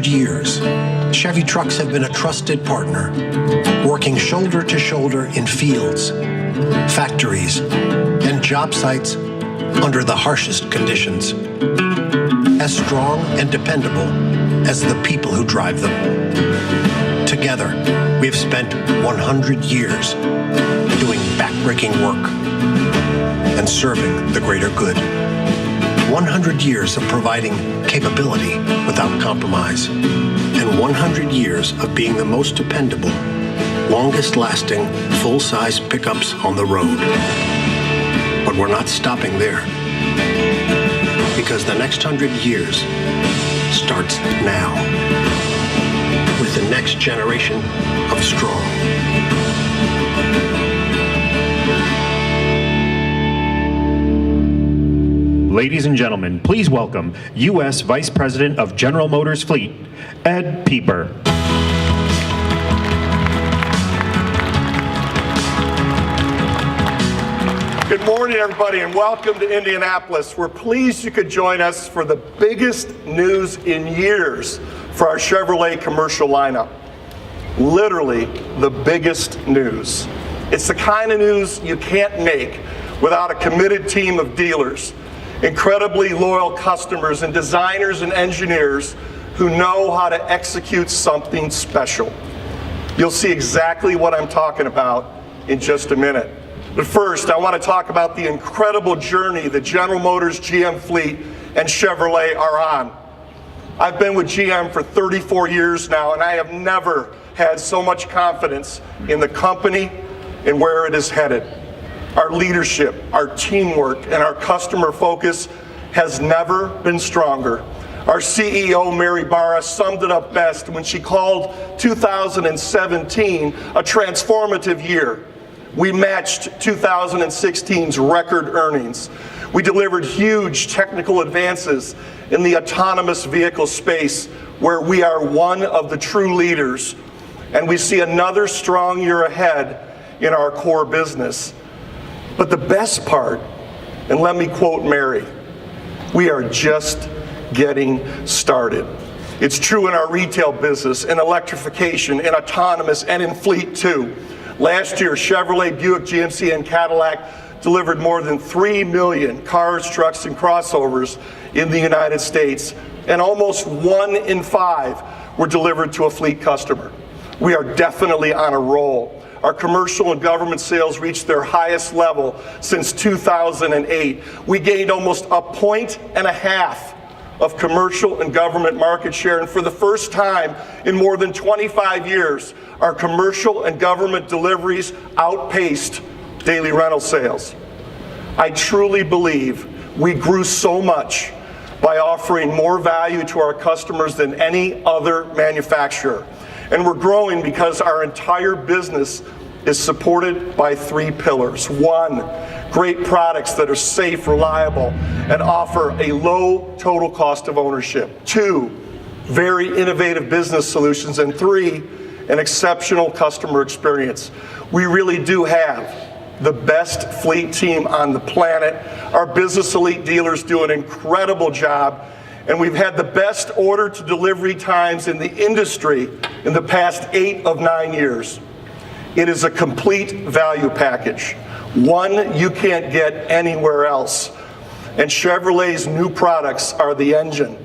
years, Chevy trucks have been a trusted partner, working shoulder to shoulder in fields, factories, and job sites under the harshest conditions, as strong and dependable as the people who drive them. Together, we've spent 100 years doing backbreaking work and serving the greater good. 100 years of providing capability without compromise, and 100 years of being the most dependable, longest-lasting, full-size pickups on the road. But we're not stopping there, because the next 100 years starts now, with the next generation of strong. Ladies and gentlemen, please welcome U.S. Vice President of General Motors Fleet, Ed Pieper. Good morning, everybody, and welcome to Indianapolis. We're pleased you could join us for the biggest news in years for our Chevrolet commercial lineup. Literally the biggest news. It's the kind of news you can't make without a committed team of dealers, incredibly loyal customers, and designers and engineers who know how to execute something special. You'll see exactly what I'm talking about in just a minute. But first, I want to talk about the incredible journey that General Motors, GM Fleet, and Chevrolet are on. I've been with GM for 34 years now, and I have never had so much confidence in the company and where it is headed. Our leadership, our teamwork, and our customer focus has never been stronger. Our CEO, Mary Barra, summed it up best when she called 2017 a transformative year. We matched 2016's record earnings. We delivered huge technical advances in the autonomous vehicle space, where we are one of the true leaders, and we see another strong year ahead in our core business. But the best part, and let me quote Mary, we are just getting started. It's true in our retail business, in electrification, in autonomous, and in fleet too. Last year, Chevrolet, Buick, GMC, and Cadillac delivered more than 3 million cars, trucks, and crossovers in the United States, and almost 1 in 5 were delivered to a fleet customer. We are definitely on a roll. Our commercial and government sales reached their highest level since 2008. We gained almost 1.5 points of commercial and government market share, and for the first time in more than 25 years, our commercial and government deliveries outpaced daily rental sales. I truly believe we grew so much by offering more value to our customers than any other manufacturer. And we're growing because our entire business is supported by 3 pillars. 1, great products that are safe, reliable, and offer a low total cost of ownership. 2, very innovative business solutions. And 3, an exceptional customer experience. We really do have the best fleet team on the planet. Our business elite dealers do an incredible job, and we've had the best order to delivery times in the industry in the past 8 of 9 years. It is a complete value package, one you can't get anywhere else. And Chevrolet's new products are the engine.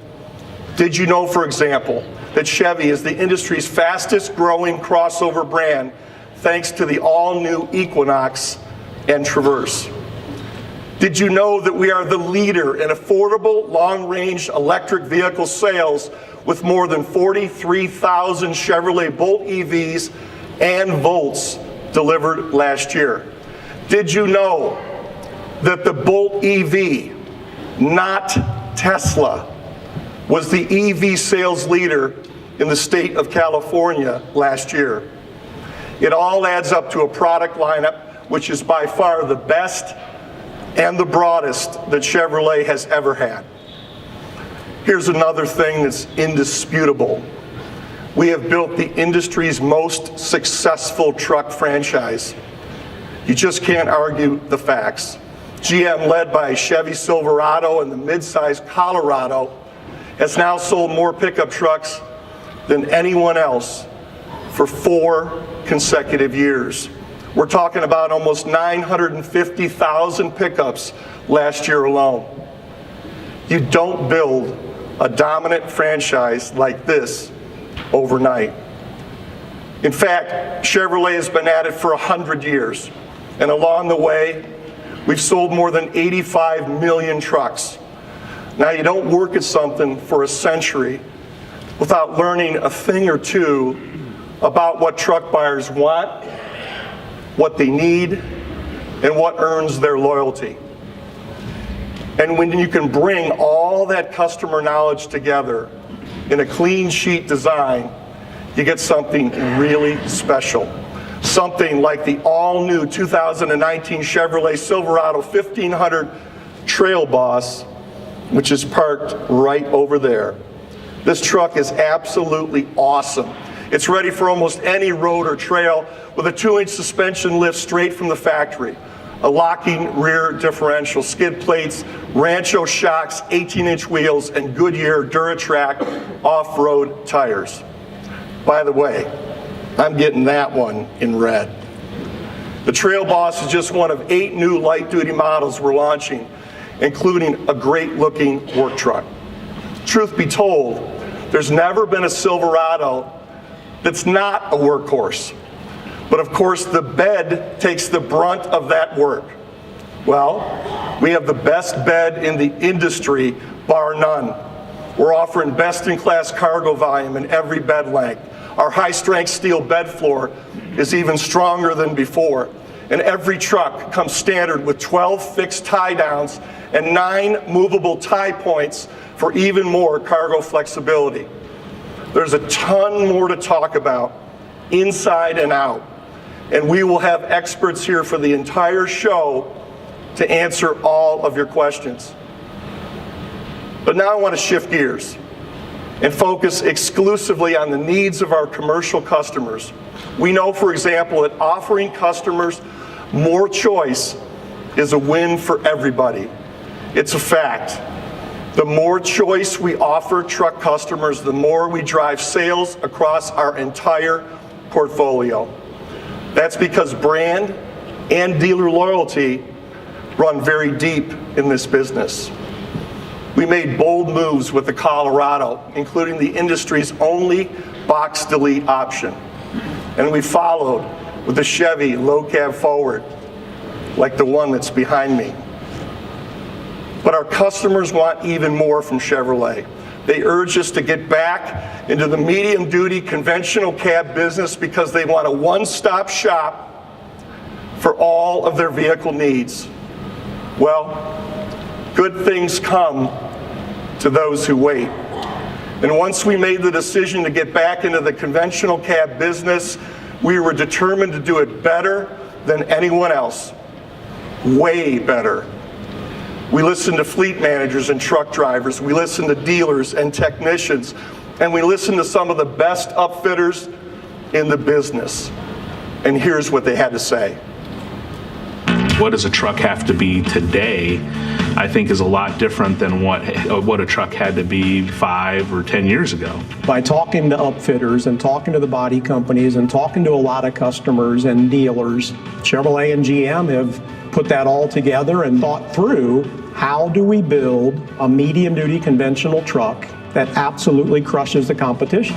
Did you know, for example, that Chevy is the industry's fastest growing crossover brand thanks to the all-new Equinox and Traverse? Did you know that we are the leader in affordable, long-range electric vehicle sales with more than 43,000 Chevrolet Bolt EVs and Volts delivered last year? Did you know that the Bolt EV, not Tesla, was the EV sales leader in the state of California last year? It all adds up to a product lineup which is by far the best and the broadest that Chevrolet has ever had. Here's another thing that's indisputable. We have built the industry's most successful truck franchise. You just can't argue the facts. GM, led by Chevy Silverado and the midsize Colorado, has now sold more pickup trucks than anyone else for 4 consecutive years. We're talking about almost 950,000 pickups last year alone. You don't build a dominant franchise like this overnight. In fact, Chevrolet has been at it for 100 years, and along the way, we've sold more than 85 million trucks. Now, you don't work at something for a century without learning a thing or two about what truck buyers want, what they need, and what earns their loyalty. And when you can bring all that customer knowledge together in a clean sheet design, you get something really special. Something like the all-new 2019 Chevrolet Silverado 1500 Trail Boss, which is parked right over there. This truck is absolutely awesome. It's ready for almost any road or trail with a 2-inch suspension lift straight from the factory, a locking rear differential, skid plates, Rancho shocks, 18-inch wheels, and Goodyear DuraTrack off-road tires. By the way, I'm getting that one in red. The Trail Boss is just one of 8 new light-duty models we're launching, including a great-looking work truck. Truth be told, there's never been a Silverado that's not a workhorse. But of course, the bed takes the brunt of that work. Well, we have the best bed in the industry, bar none. We're offering best-in-class cargo volume in every bed length. Our high-strength steel bed floor is even stronger than before. And every truck comes standard with 12 fixed tie downs and 9 movable tie points for even more cargo flexibility. There's a ton more to talk about, inside and out. And we will have experts here for the entire show to answer all of your questions. But now I want to shift gears and focus exclusively on the needs of our commercial customers. We know, for example, that offering customers more choice is a win for everybody. It's a fact. The more choice we offer truck customers, the more we drive sales across our entire portfolio. That's because brand and dealer loyalty run very deep in this business. We made bold moves with the Colorado, including the industry's only box delete option. And we followed with the Chevy low cab forward, like the one that's behind me. But our customers want even more from Chevrolet. They urge us to get back into the medium-duty conventional cab business because they want a one-stop shop for all of their vehicle needs. Well, good things come to those who wait. And once we made the decision to get back into the conventional cab business, we were determined to do it better than anyone else. Way better. We listened to fleet managers and truck drivers. We listened to dealers and technicians. And we listened to some of the best upfitters in the business. And here's what they had to say. What does a truck have to be today, I think, is a lot different than what a truck had to be 5 or 10 years ago. By talking to upfitters and talking to the body companies and talking to a lot of customers and dealers, Chevrolet and GM have put that all together and thought through, how do we build a medium-duty conventional truck that absolutely crushes the competition?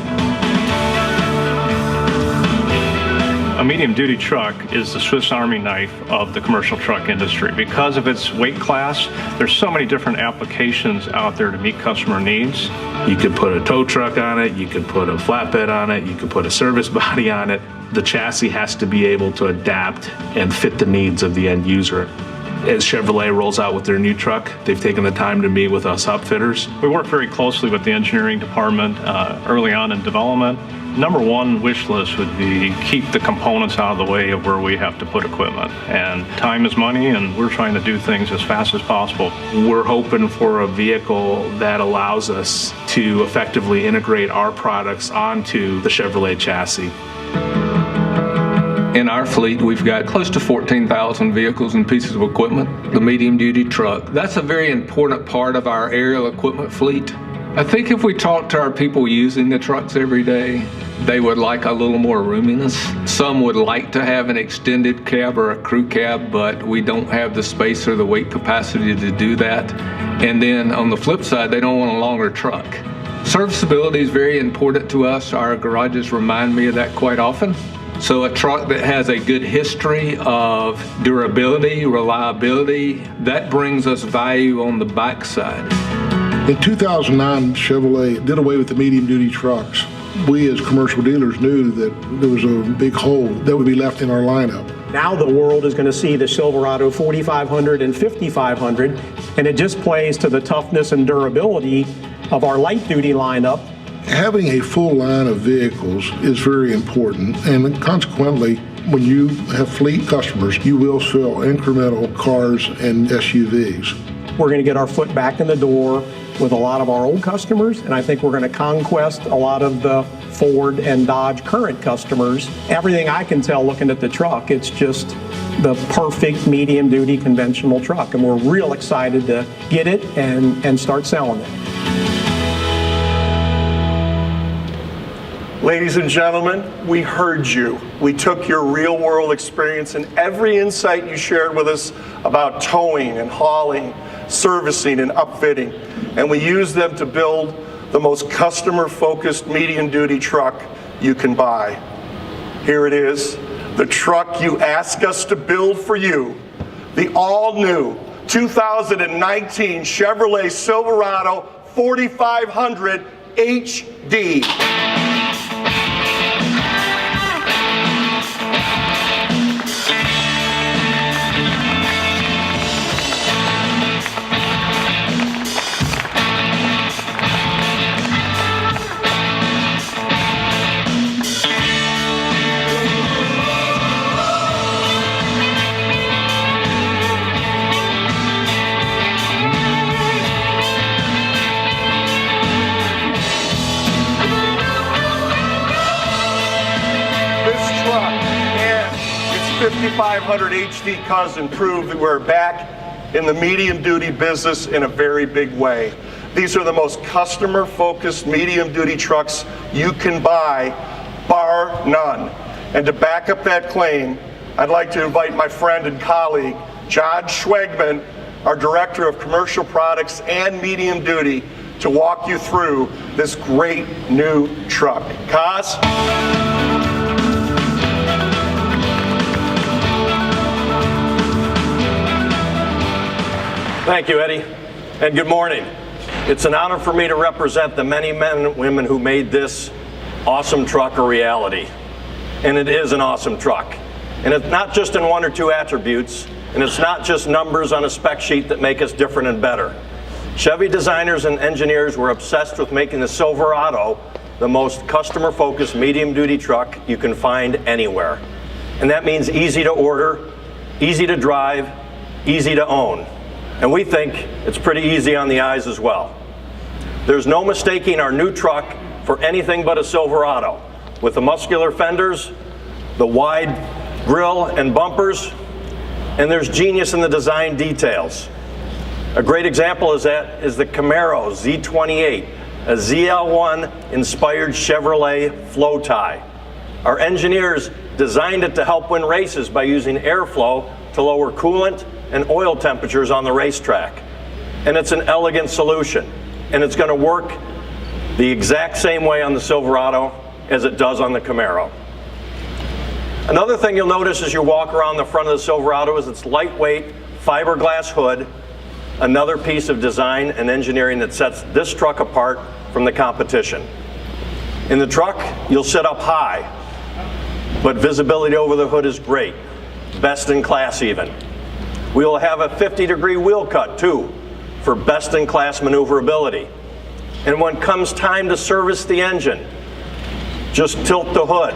A medium-duty truck is the Swiss Army knife of the commercial truck industry. Because of its weight class, there's so many different applications out there to meet customer needs. You could put a tow truck on it, you could put a flatbed on it, you could put a service body on it. The chassis has to be able to adapt and fit the needs of the end user. As Chevrolet rolls out with their new truck, they've taken the time to meet with us upfitters. We work very closely with the engineering department early on in development. Number one wish list would be keep the components out of the way of where we have to put equipment. And time is money, and we're trying to do things as fast as possible. We're hoping for a vehicle that allows us to effectively integrate our products onto the Chevrolet chassis. In our fleet, we've got close to 14,000 vehicles and pieces of equipment. The medium-duty truck, that's a very important part of our aerial equipment fleet. I think if we talk to our people using the trucks every day, they would like a little more roominess. Some would like to have an extended cab or a crew cab, but we don't have the space or the weight capacity to do that. And then on the flip side, they don't want a longer truck. Serviceability is very important to us. Our garages remind me of that quite often. So a truck that has a good history of durability, reliability, that brings us value on the backside. In 2009, Chevrolet did away with the medium-duty trucks. We as commercial dealers knew that there was a big hole that would be left in our lineup. Now the world is going to see the Silverado 4500 and 5500, and it just plays to the toughness and durability of our light-duty lineup. Having a full line of vehicles is very important, and consequently, when you have fleet customers, you will sell incremental cars and SUVs. We're going to get our foot back in the door with a lot of our old customers, and I think we're going to conquest a lot of the Ford and Dodge current customers. Everything I can tell looking at the truck, it's just the perfect medium-duty conventional truck, and we're real excited to get it and start selling it. Ladies and gentlemen, we heard you. We took your real-world experience and every insight you shared with us about towing and hauling, servicing and upfitting, and we used them to build the most customer-focused medium-duty truck you can buy. Here it is, the truck you asked us to build for you, the all-new 2019 Chevrolet Silverado 4500 HD. This truck and its 5500 HD cousin prove that we're back in the medium-duty business in a very big way. These are the most customer-focused medium-duty trucks you can buy, bar none. And to back up that claim, I'd like to invite my friend and colleague, John Schwegman, our Director of Commercial Products and Medium Duty, to walk you through this great new truck. Kaz? Thank you, Eddie, and good morning. It's an honor for me to represent the many men and women who made this awesome truck a reality. And it is an awesome truck. And it's not just in one or two attributes, and it's not just numbers on a spec sheet that make us different and better. Chevy designers and engineers were obsessed with making the Silverado the most customer-focused medium-duty truck you can find anywhere. And that means easy to order, easy to drive, easy to own. And we think it's pretty easy on the eyes as well. There's no mistaking our new truck for anything but a Silverado, with the muscular fenders, the wide grille and bumpers, and there's genius in the design details. A great example is the Camaro Z28, a ZL1 inspired Chevrolet flow tie. Our engineers designed it to help win races by using airflow to lower coolant and oil temperatures on the racetrack. And it's an elegant solution, and it's going to work the exact same way on the Silverado as it does on the Camaro. Another thing you'll notice as you walk around the front of the Silverado is its lightweight fiberglass hood, another piece of design and engineering that sets this truck apart from the competition. In the truck, you'll sit up high, but visibility over the hood is great, best in class even. We will have a 50-degree wheel cut too, for best in class maneuverability. And when comes time to service the engine, just tilt the hood,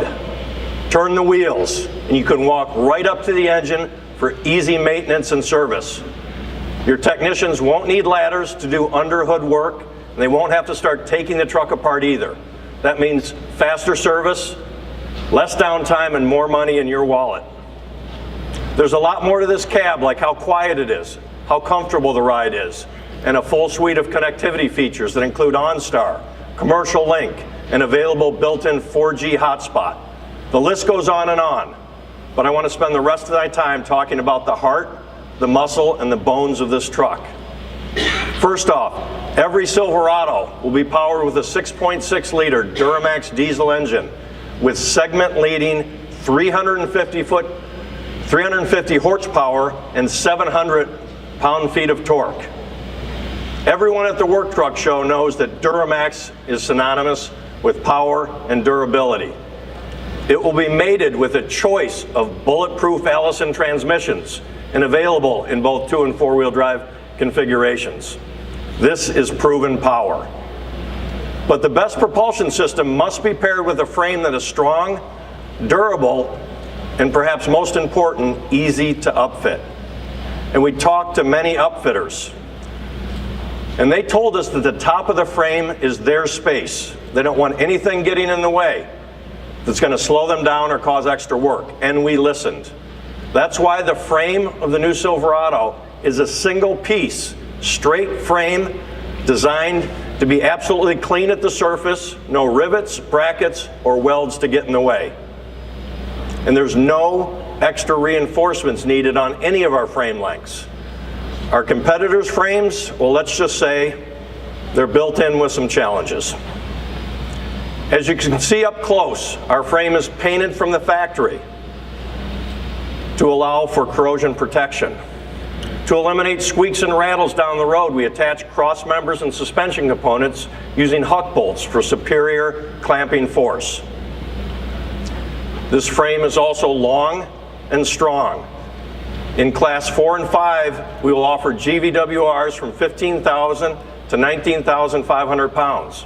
turn the wheels, and you can walk right up to the engine for easy maintenance and service. Your technicians won't need ladders to do under hood work, and they won't have to start taking the truck apart either. That means faster service, less downtime, and more money in your wallet. There's a lot more to this cab, like how quiet it is, how comfortable the ride is, and a full suite of connectivity features that include OnStar, Commercial Link, and available built-in 4G hotspot. The list goes on, but I want to spend the rest of my time talking about the heart, the muscle, and the bones of this truck. First off, every Silverado will be powered with a 6.6-liter Duramax diesel engine with segment-leading 350 horsepower and 700 pound-feet of torque. Everyone at the Work Truck Show knows that Duramax is synonymous with power and durability. It will be mated with a choice of bulletproof Allison transmissions and available in both 2- and 4-wheel drive configurations. This is proven power. But the best propulsion system must be paired with a frame that is strong, durable, and perhaps most important, easy to upfit. And we talked to many upfitters, and they told us that the top of the frame is their space. They don't want anything getting in the way that's going to slow them down or cause extra work, and we listened. That's why the frame of the new Silverado is a single piece, straight frame, designed to be absolutely clean at the surface, no rivets, brackets, or welds to get in the way. And there's no extra reinforcements needed on any of our frame lengths. Our competitors' frames, well, let's just say they're built in with some challenges. As you can see up close, our frame is painted from the factory to allow for corrosion protection. To eliminate squeaks and rattles down the road, we attach cross members and suspension components using huck bolts for superior clamping force. This frame is also long and strong. In Class 4 and 5, we will offer GVWRs from 15,000 to 19,500 pounds.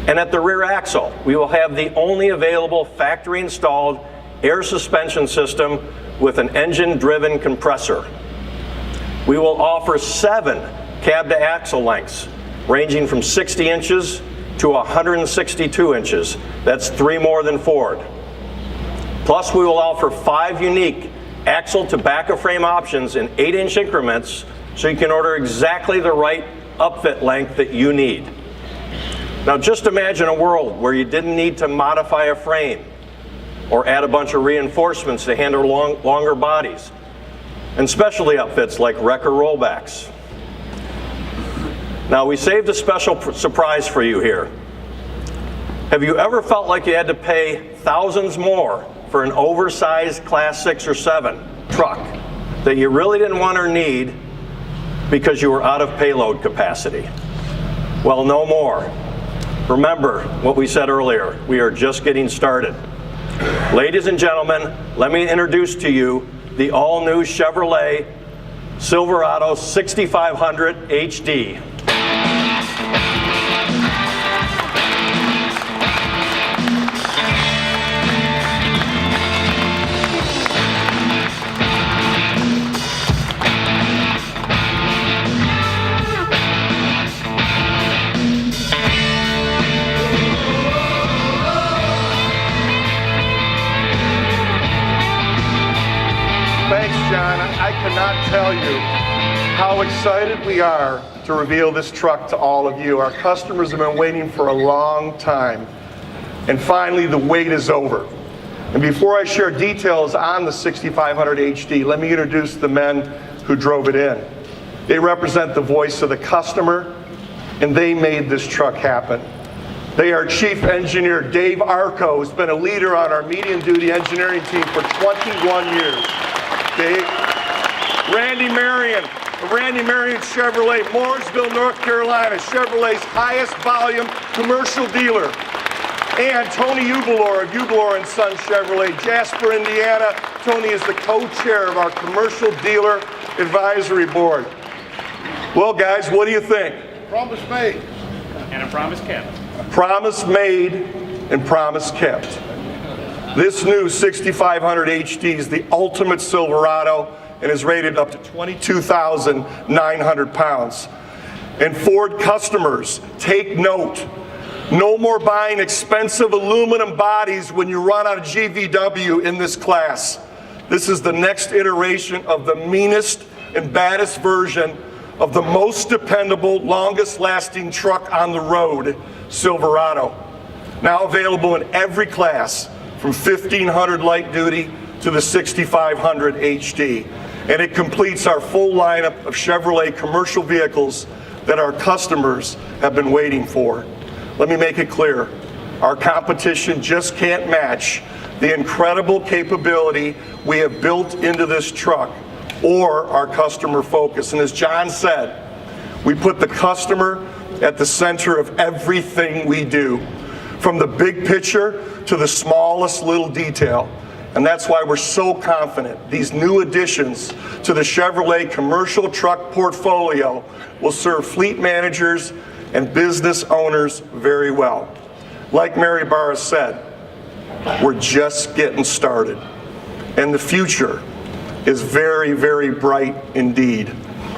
And at the rear axle, we will have the only available factory-installed air suspension system with an engine-driven compressor. We will offer 7 cab-to-axle lengths, ranging from 60 inches to 162 inches. That's 3 more than Ford. Plus, we will offer 5 unique axle to back of frame options in 8-inch increments, so you can order exactly the right upfit length that you need. Now just imagine a world where you didn't need to modify a frame or add a bunch of reinforcements to handle longer bodies, and specialty upfits like wrecker rollbacks. Now we saved a special surprise for you here. Have you ever felt like you had to pay thousands more for an oversized Class 6 or 7 truck that you really didn't want or need because you were out of payload capacity? Well, no more. Remember what we said earlier, we are just getting started. Ladies and gentlemen, let me introduce to you the all-new Chevrolet Silverado 6500 HD. Thanks, John. I cannot tell you how excited we are to reveal this truck to all of you. Our customers have been waiting for a long time, and finally the wait is over. And before I share details on the 6500 HD, let me introduce the men who drove it in. They represent the voice of the customer, and they made this truck happen. They are Chief Engineer Dave Arco, who's been a leader on our medium-duty engineering team for 21 years. Dave. Randy Marion Chevrolet, Mooresville, North Carolina, Chevrolet's highest volume commercial dealer. And Tony Ubelor of Ubelor & Son Chevrolet, Jasper, Indiana. Tony is the co-chair of our Commercial Dealer Advisory Board. Well, guys, what do you think? Promise made. And a promise kept. Promise made and promise kept. This new 6500 HD is the ultimate Silverado and is rated up to 22,900 pounds. And Ford customers, take note. No more buying expensive aluminum bodies when you run out of GVW in this class. This is the next iteration of the meanest and baddest version of the most dependable, longest lasting truck on the road, Silverado. Now available in every class, from 1500 light duty to the 6500 HD. And it completes our full lineup of Chevrolet commercial vehicles that our customers have been waiting for. Let me make it clear, our competition just can't match the incredible capability we have built into this truck or our customer focus. And as John said, we put the customer at the center of everything we do, from the big picture to the smallest little detail. And that's why we're so confident these new additions to the Chevrolet commercial truck portfolio will serve fleet managers and business owners very well. Like Mary Barra said, we're just getting started. And the future is very, very bright indeed.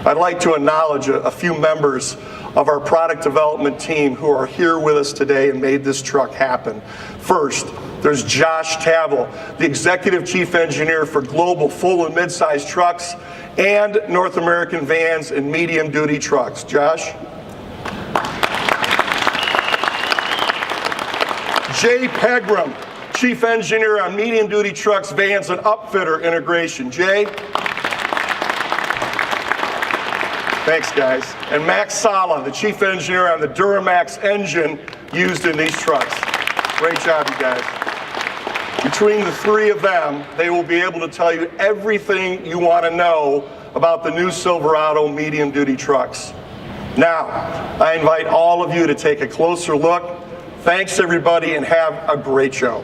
I'd like to acknowledge a few members of our product development team who are here with us today and made this truck happen. First, there's Josh Tavel, the Executive Chief Engineer for global full and mid-size trucks and North American vans and medium-duty trucks. Josh? Jay Pegram, Chief Engineer on medium-duty trucks, vans, and upfitter integration. Jay? Thanks, guys. And Max Sala, the Chief Engineer on the Duramax engine used in these trucks. Great job, you guys. Between the three of them, they will be able to tell you everything you want to know about the new Silverado medium-duty trucks. Now, I invite all of you to take a closer look. Thanks, everybody, and have a great show.